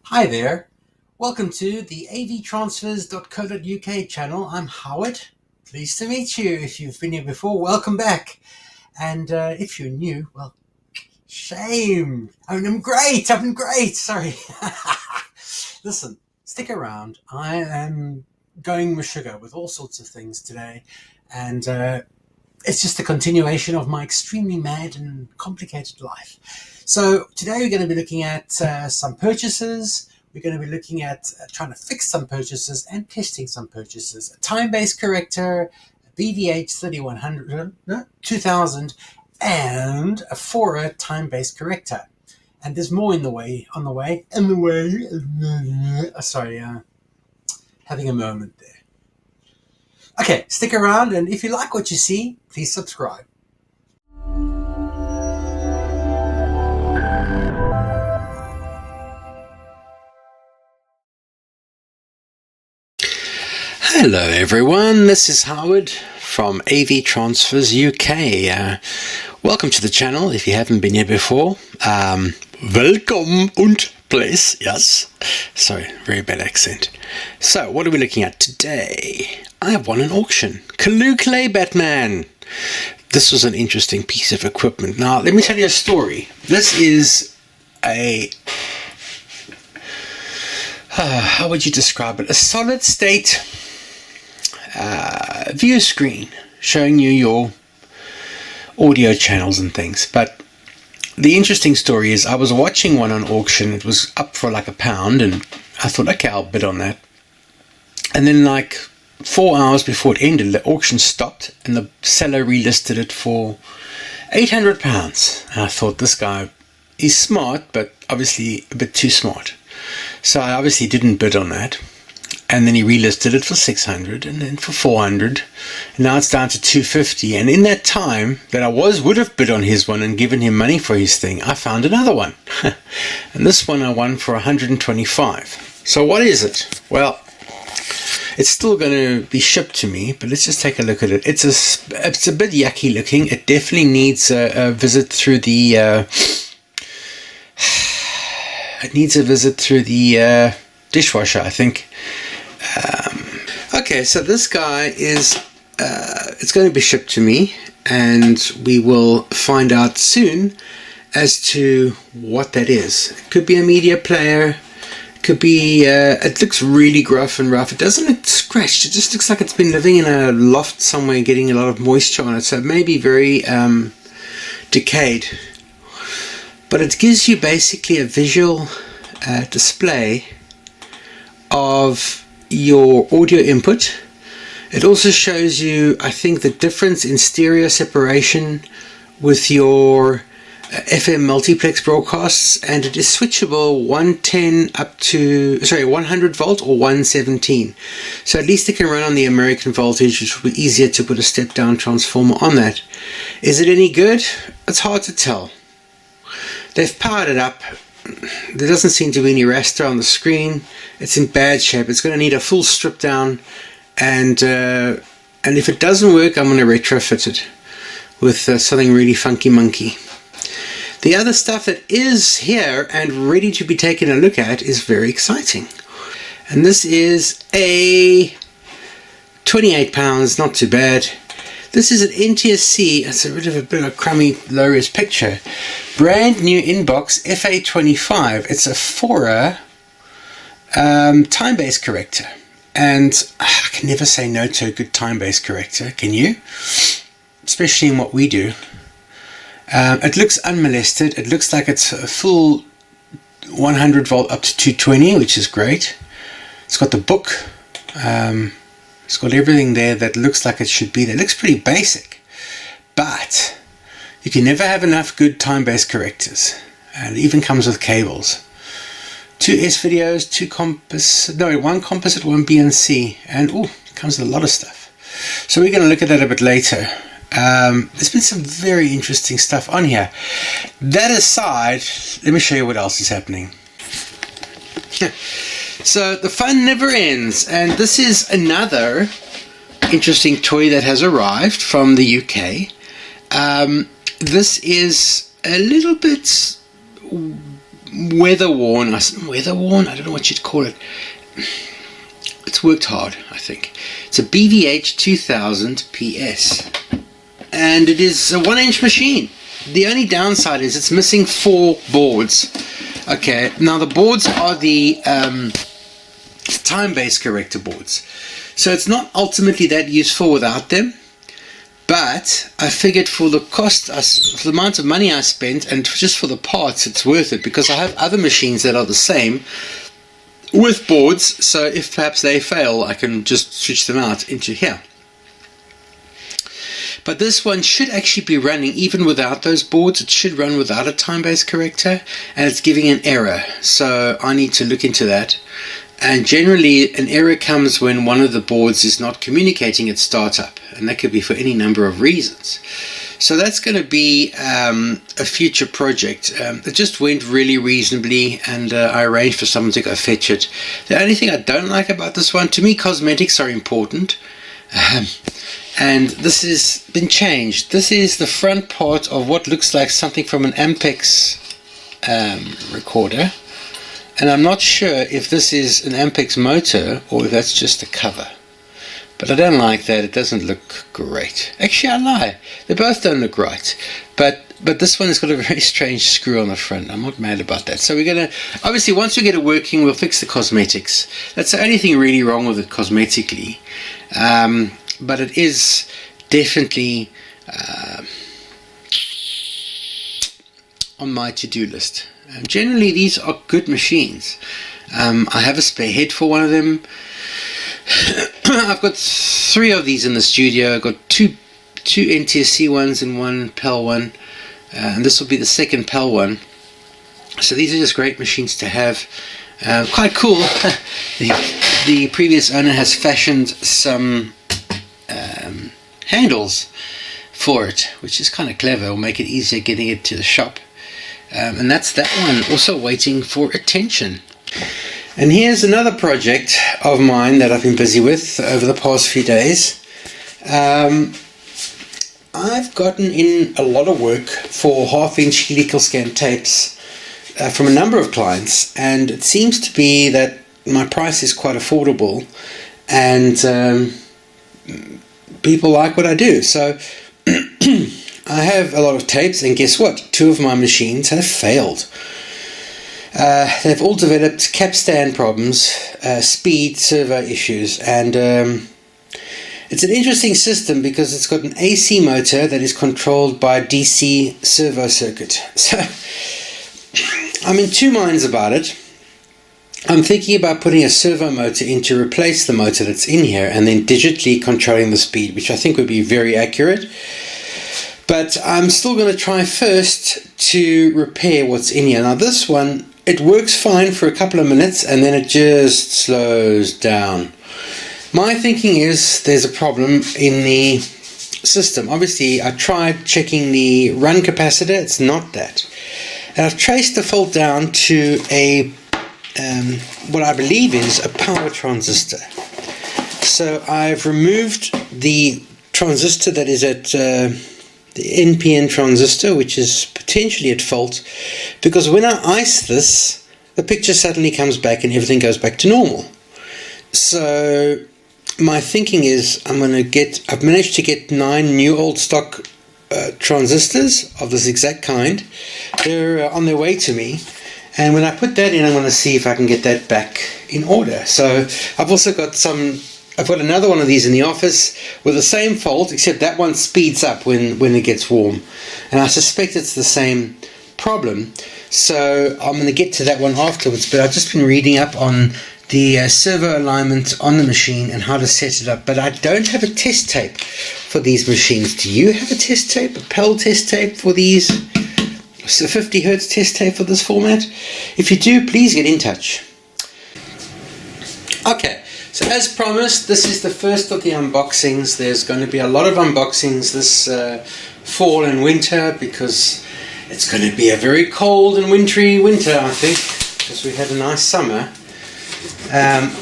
Hi there, welcome to the avtransfers.co.uk channel. I'm Howard, pleased to meet you. If you've been here before, welcome back. And if you're new, well, shame. I'm great, sorry. Listen, stick around. I am going with sugar with all sorts of things today. And it's just a continuation of my extremely mad and complicated life. So today we're going to be looking at some purchases. We're going to be looking at trying to fix some purchases and testing some purchases. A time-based corrector, a BDH 3100, 2000, and a Fora time-based corrector. And there's more on the way. Sorry, having a moment there. Okay, stick around, and if you like what you see, please subscribe. Hello everyone, this is Howard from AV Transfers UK. Welcome to the channel if you haven't been here before. Welcome und please, yes. Sorry, very bad accent. So, what are we looking at today? I have won an auction. Clay Batman. This was an interesting piece of equipment. Now, let me tell you a story. This is a... how would you describe it? A solid state view screen showing you your audio channels and things. But the interesting story is I was watching one on auction. It was up for like £1 and I thought, okay, I'll bid on that. And then like 4 hours before it ended, the auction stopped and the seller relisted it for £800. And I thought, this guy is smart, but obviously a bit too smart. So I obviously didn't bid on that. And then he relisted it for 600 and then for 400. And now it's down to 250. And in that time that I would have bid on his one and given him money for his thing, I found another one. And this one I won for 125. So what is it? Well, it's still going to be shipped to me, but let's just take a look at it. It's a bit yucky looking. It definitely needs a visit through the dishwasher, I think. Okay, so this guy is it's going to be shipped to me, and we will find out soon as to what that is. It could be a media player. It could be it looks really gruff and rough. It doesn't look scratched. It just looks like it's been living in a loft somewhere getting a lot of moisture on it, so it may be very decayed. But it gives you basically a visual display of your audio input. It also shows you, I think, the difference in stereo separation with your FM multiplex broadcasts, and it is switchable 100 volt or 117. So at least it can run on the American voltage, which will be easier to put a step down transformer on that. Is it any good? It's hard to tell. They've powered it up. There doesn't seem to be any raster on the screen. It's in bad shape. It's going to need a full strip down, and if it doesn't work, I'm going to retrofit it with something really funky monkey. The other stuff that is here and ready to be taken a look at is very exciting. And this is a £28, not too bad. This is an NTSC. It's a bit of a crummy low-res picture. Brand new inbox FA25. It's a Fora time-based corrector. And I can never say no to a good time-based corrector, can you? Especially in what we do. It looks unmolested. It looks like it's a full 100 volt up to 220, which is great. It's got the book. It's got everything there that looks like it should be there. It looks pretty basic, but you can never have enough good time-based correctors. And it even comes with cables. 2 S-videos, 1 composite, 1 BNC, and it comes with a lot of stuff. So we're going to look at that a bit later. There's been some very interesting stuff on here. That aside, let me show you what else is happening. So the fun never ends, and this is another interesting toy that has arrived from the UK. This is a little bit weather worn. I don't know what you'd call it. It's worked hard, I think. It's a BVH 2000 PS, and it is a 1-inch machine. The only downside is it's missing 4 boards. Okay, now the boards are the time-based corrector boards, so it's not ultimately that useful without them. But I figured for the cost, for the amount of money I spent, and just for the parts, it's worth it, because I have other machines that are the same with boards, so if perhaps they fail, I can just switch them out into here. But this one should actually be running even without those boards. It should run without a time-based corrector, and it's giving an error, so I need to look into that. And generally an error comes when one of the boards is not communicating at startup, and that could be for any number of reasons. So that's going to be a future project. It just went really reasonably, and I arranged for someone to go fetch it. The only thing I don't like about this one, to me cosmetics are important, and this has been changed. This is the front part of what looks like something from an Ampex recorder. And I'm not sure if this is an Ampex motor or if that's just a cover. But I don't like that. It doesn't look great. Actually, I lie. They both don't look right. But this one has got a very strange screw on the front. I'm not mad about that. So we're going to, obviously, once we get it working, we'll fix the cosmetics. That's the only thing really wrong with it cosmetically. But it is definitely on my to-do list. Generally, these are good machines. I have a spare head for one of them. I've got 3 of these in the studio. I've got two NTSC ones and 1 PAL one, and this will be the second PAL one. So these are just great machines to have. Quite cool. The previous owner has fashioned some handles for it, which is kind of clever. It'll make it easier getting it to the shop. And that's that one, also waiting for attention. And here's another project of mine that I've been busy with over the past few days. I've gotten in a lot of work for 1/2-inch helical scan tapes from a number of clients, and it seems to be that my price is quite affordable, and people like what I do. So I have a lot of tapes, and guess what? 2 of my machines have failed. They've all developed capstan problems, speed, servo issues, and it's an interesting system because it's got an AC motor that is controlled by a DC servo circuit. So I'm in 2 minds about it. I'm thinking about putting a servo motor in to replace the motor that's in here, and then digitally controlling the speed, which I think would be very accurate. But I'm still going to try first to repair what's in here. Now this one, it works fine for a couple of minutes, and then it just slows down. My thinking is there's a problem in the system. Obviously, I tried checking the run capacitor. It's not that. And I've traced the fault down to a what I believe is a power transistor. So I've removed the transistor that is at the NPN transistor, which is potentially at fault, because when I ice this, the picture suddenly comes back and everything goes back to normal. So my thinking is I've managed to get 9 new old stock transistors of this exact kind. They're on their way to me, and when I put that in, I'm going to see if I can get that back in order. So I've also got I've got another one of these in the office with the same fault, except that one speeds up when it gets warm. And I suspect it's the same problem. So I'm going to get to that one afterwards. But I've just been reading up on the servo alignment on the machine and how to set it up. But I don't have a test tape for these machines. Do you have a test tape, a PAL test tape for these? A 50 Hertz test tape for this format? If you do, please get in touch. Okay. So as promised, this is the first of the unboxings. There's going to be a lot of unboxings this fall and winter, because it's going to be a very cold and wintry winter, I think, because we had a nice summer.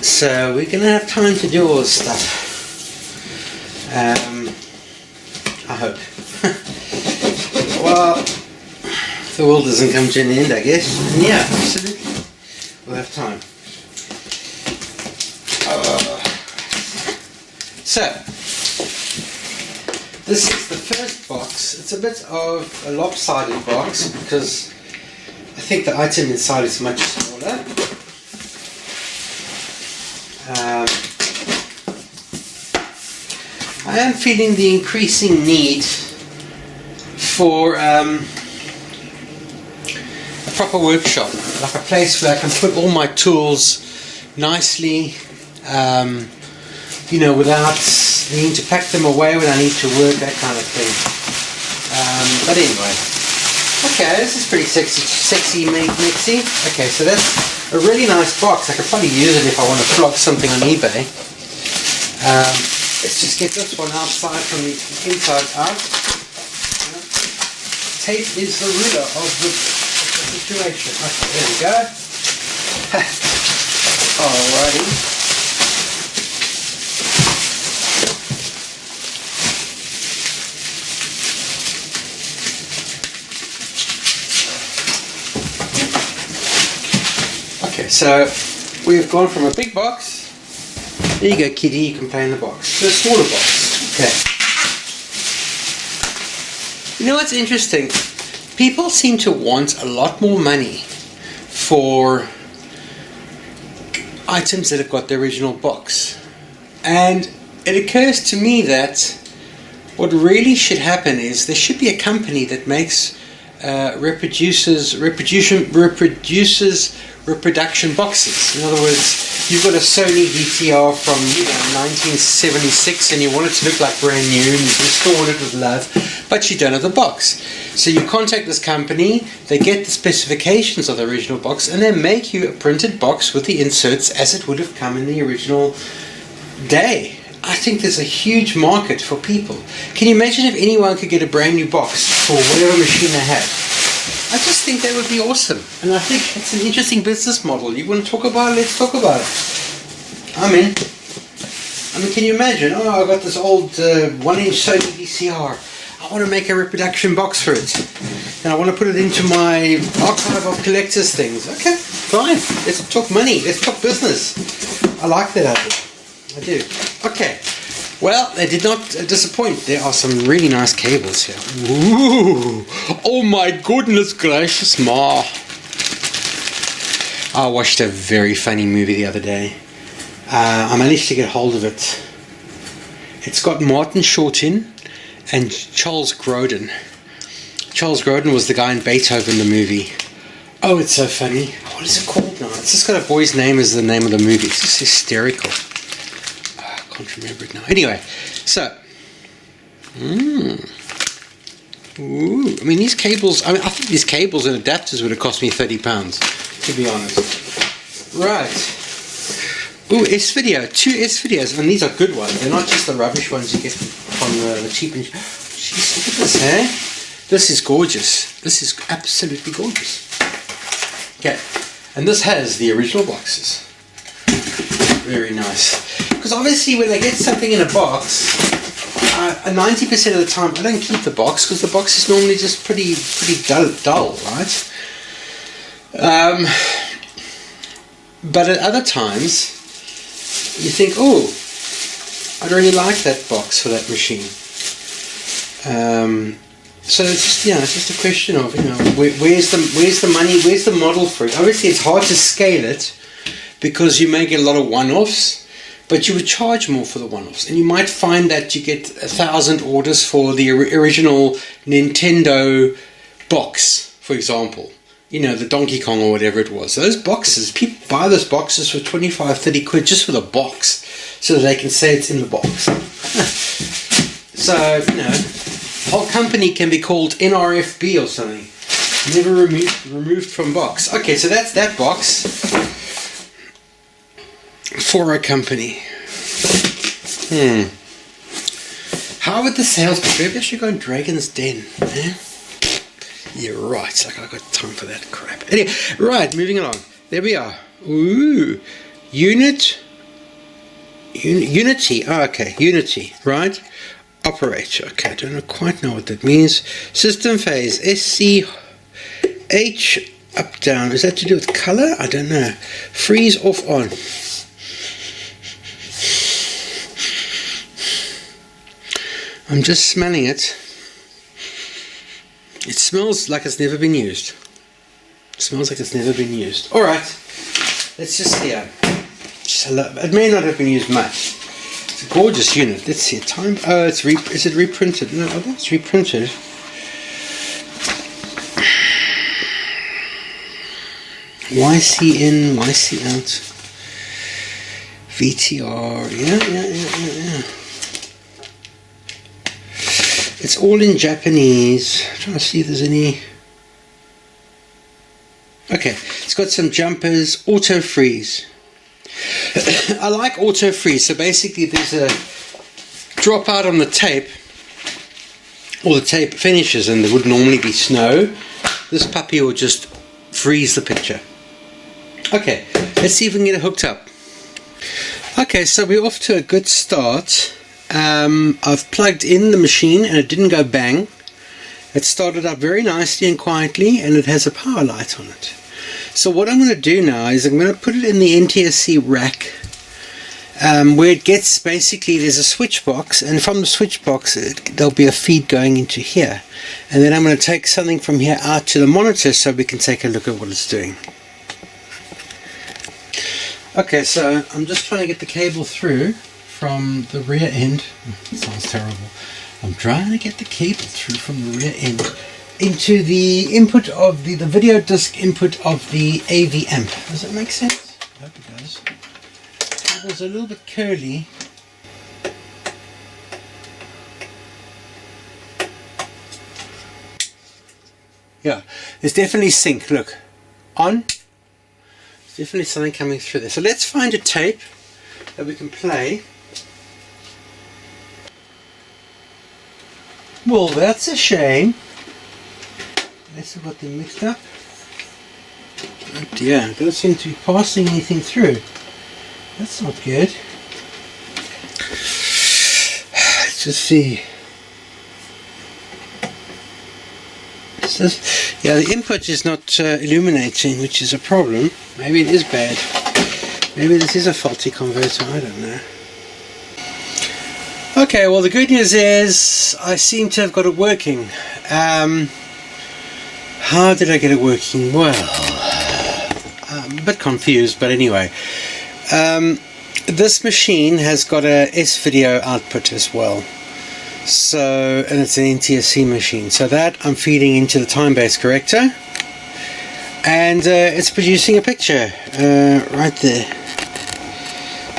So we're going to have time to do all this stuff. I hope. Well, the world doesn't come to an end, I guess. And yeah, absolutely. We'll have time. So, this is the first box. It's a bit of a lopsided box because I think the item inside is much smaller. I am feeling the increasing need for a proper workshop, like a place where I can put all my tools nicely, you know, without needing to pack them away when I need to work, that kind of thing. But anyway, okay, this is pretty sexy mixy. Okay, so that's a really nice box. I could probably use it if I want to flog something on eBay. Let's just get this one outside from the inside out. Tape is the ruler of the situation. Okay, there we go. Alrighty. Okay, so we've gone from a big box. There you go, kitty, you can play in the box. To a smaller box. Okay. You know what's interesting? People seem to want a lot more money for items that have got the original box. And it occurs to me that what really should happen is there should be a company that makes reproduces reproduction boxes. In other words, you've got a Sony VCR from 1976 and you want it to look like brand new and you've restored it with love, but you don't have the box. So you contact this company, they get the specifications of the original box, and they make you a printed box with the inserts as it would have come in the original day. I think there's a huge market for people. Can you imagine if anyone could get a brand new box for whatever machine they had? I just think that would be awesome. And I think it's an interesting business model. You want to talk about it? Let's talk about it. I'm in. I mean, can you imagine? Oh, I got this old 1-inch Sony VCR. I want to make a reproduction box for it. And I want to put it into my archive of collectors things. Okay, fine. Let's talk money. Let's talk business. I like that idea. I do. Okay. Well, they did not disappoint. There are some really nice cables here. Ooh. Oh my goodness gracious, ma. I watched a very funny movie the other day. I managed to get hold of it. It's got Martin Short in and Charles Grodin. Charles Grodin was the guy in Beethoven, the movie. Oh, it's so funny. What is it called now? It's just got a boy's name as the name of the movie. It's just hysterical. I can't remember it now. Anyway, so ooh, I mean these cables, I think these cables and adapters would have cost me £30, to be honest. Right. Ooh, S-Video, 2 S-Videos, and these are good ones. They're not just the rubbish ones you get from the cheap. Jeez, look at this, eh? This is gorgeous. This is absolutely gorgeous. Okay, and this has the original boxes. Very nice. Because obviously when I get something in a box, 90% of the time I don't keep the box because the box is normally just pretty dull, right? But at other times you think, oh, I'd really like that box for that machine. So it's just a question of, you know, where's the money, where's the model for it? Obviously it's hard to scale it because you may get a lot of one-offs, but you would charge more for the one-offs, and you might find that you get 1,000 orders for the original Nintendo box, for example. You know, the Donkey Kong or whatever it was. Those boxes, people buy those boxes for 25, 30 quid just for the box, so that they can say it's in the box. So, you know, the whole company can be called NRFB or something. Never removed from box. Okay, so that's that box for a company. How would the sales be? Maybe I should go in Dragon's Den. Eh? Yeah, right. I got time for that crap. Anyway, right, moving along. There we are. Ooh, Unity. Oh, okay, Unity. Right. Operator. Okay, I don't quite know what that means. System phase SC H up down. Is that to do with color? I don't know. Freeze off on. I'm just smelling it. It smells like it's never been used. It smells like it's never been used. Alright, let's just see. It may not have been used much. It's a gorgeous unit. Let's see. Time. Oh, is it reprinted? No, that's reprinted. YC in, YC out. VTR. Yeah. It's all in Japanese. I'm trying to see if there's any. Okay, it's got some jumpers, auto freeze. I like auto freeze. So basically there's a drop out on the tape, or the tape finishes, and there would normally be snow. This puppy will just freeze the picture. Okay, let's see if we can get it hooked up. Okay, so we're off to a good start. I've plugged in the machine and it didn't go bang. It started up very nicely and quietly, and it has a power light on it. So what I'm going to do now is I'm going to put it in the NTSC rack, where it gets, basically there's a switch box, and from the switch box there'll be a feed going into here, and then I'm going to take something from here out to the monitor so we can take a look at what it's doing. Okay, so I'm just trying to get the cable through from the rear end. It sounds terrible. I'm trying to get the cable through from the rear end into the input of the video disc input of the AV amp. Does that make sense? I hope it does. The cable's a little bit curly. Yeah, there's definitely sync. Look, on. There's definitely something coming through there. So let's find a tape that we can play. Well, that's a shame. Unless I've got them mixed up. Oh dear, I don't seem to be passing anything through. That's not good. Let's just see. Yeah, the input is not illuminating, which is a problem. Maybe it is bad. Maybe this is a faulty converter, I don't know. Okay, well the good news is I seem to have got it working. How did I get it working? Well, I'm a bit confused, but anyway. This machine has got a S-video output as well. So, and it's an NTSC machine. So that I'm feeding into the time-based corrector. And it's producing a picture right there.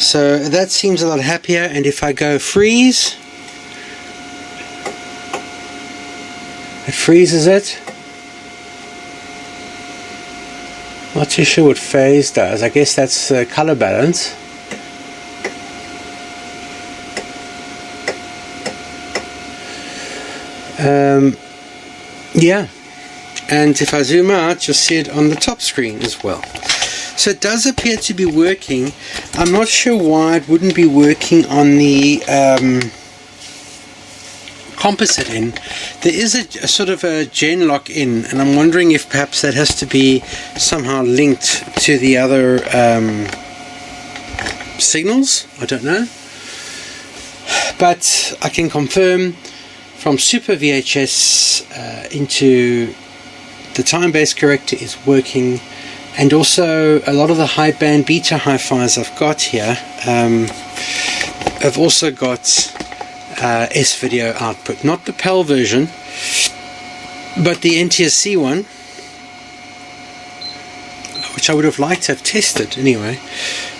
So that seems a lot happier, and if I go freeze, it freezes it. Not too sure what phase does. I guess that's color balance. Yeah, and if I zoom out, you'll see it on the top screen as well. So it does appear to be working. I'm not sure why it wouldn't be working on the composite in. There is a sort of a gen lock in, and I'm wondering if perhaps that has to be somehow linked to the other signals. I don't know. But I can confirm from Super VHS into the time-based corrector is working. And also a lot of the high band beta hi-fis I've got here have also got S-video output. Not the PAL version, but the NTSC one, which I would have liked to have tested anyway.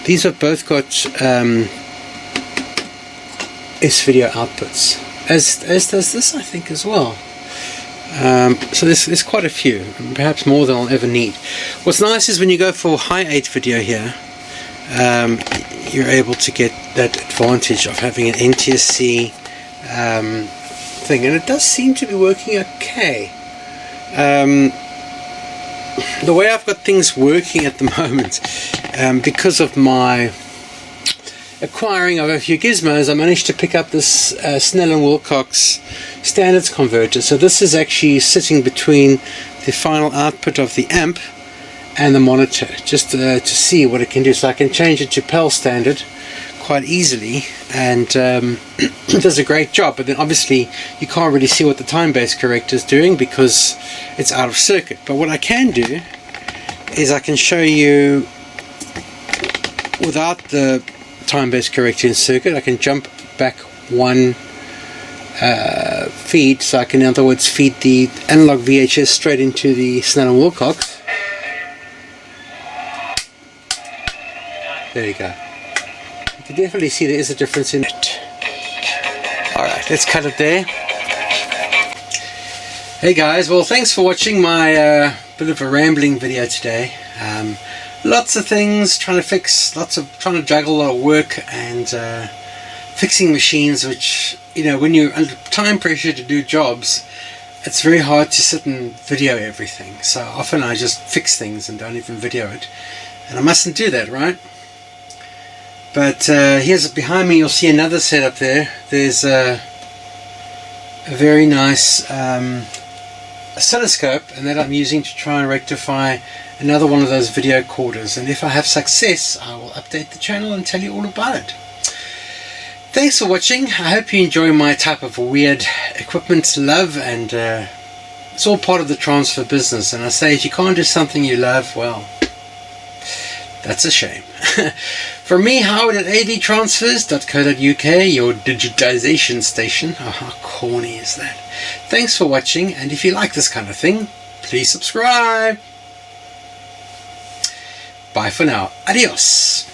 These have both got S-video outputs, as does this, I think, as well. So there's quite a few, perhaps more than I'll ever need. What's nice is when you go for high 8 video here, you're able to get that advantage of having an NTSC thing, and it does seem to be working okay. The way I've got things working at the moment, because of my acquiring of a few gizmos, I managed to pick up this Snell & Wilcox standards converter. So this is actually sitting between the final output of the amp and the monitor, just to see what it can do. So I can change it to PAL standard quite easily, and it does a great job. But then obviously you can't really see what the time-based corrector is doing because it's out of circuit. But what I can do is I can show you without the time-based corrector in circuit. I can jump back one feed, so I can in other words feed the analog VHS straight into the Snell & Wilcox. There you go. You can definitely see there is a difference in it. Alright, let's cut it there. Hey guys, well thanks for watching my bit of a rambling video today. Lots of things trying to fix, trying to juggle a lot of work and fixing machines, which, you know, when you're under time pressure to do jobs, it's very hard to sit and video everything. So often I just fix things and don't even video it, and I mustn't do that, right? But here's behind me, you'll see another setup there. There's a very nice oscilloscope, and that I'm using to try and rectify another one of those video quarters. And if I have success, I will update the channel and tell you all about it. Thanks for watching. I hope you enjoy my type of weird equipment love, and it's all part of the transfer business. And I say, if you can't do something you love, well, that's a shame. From me, Howard at avtransfers.co.uk, your digitization station. Oh, how corny is that? Thanks for watching, and if you like this kind of thing, please subscribe. Bye for now. Adios.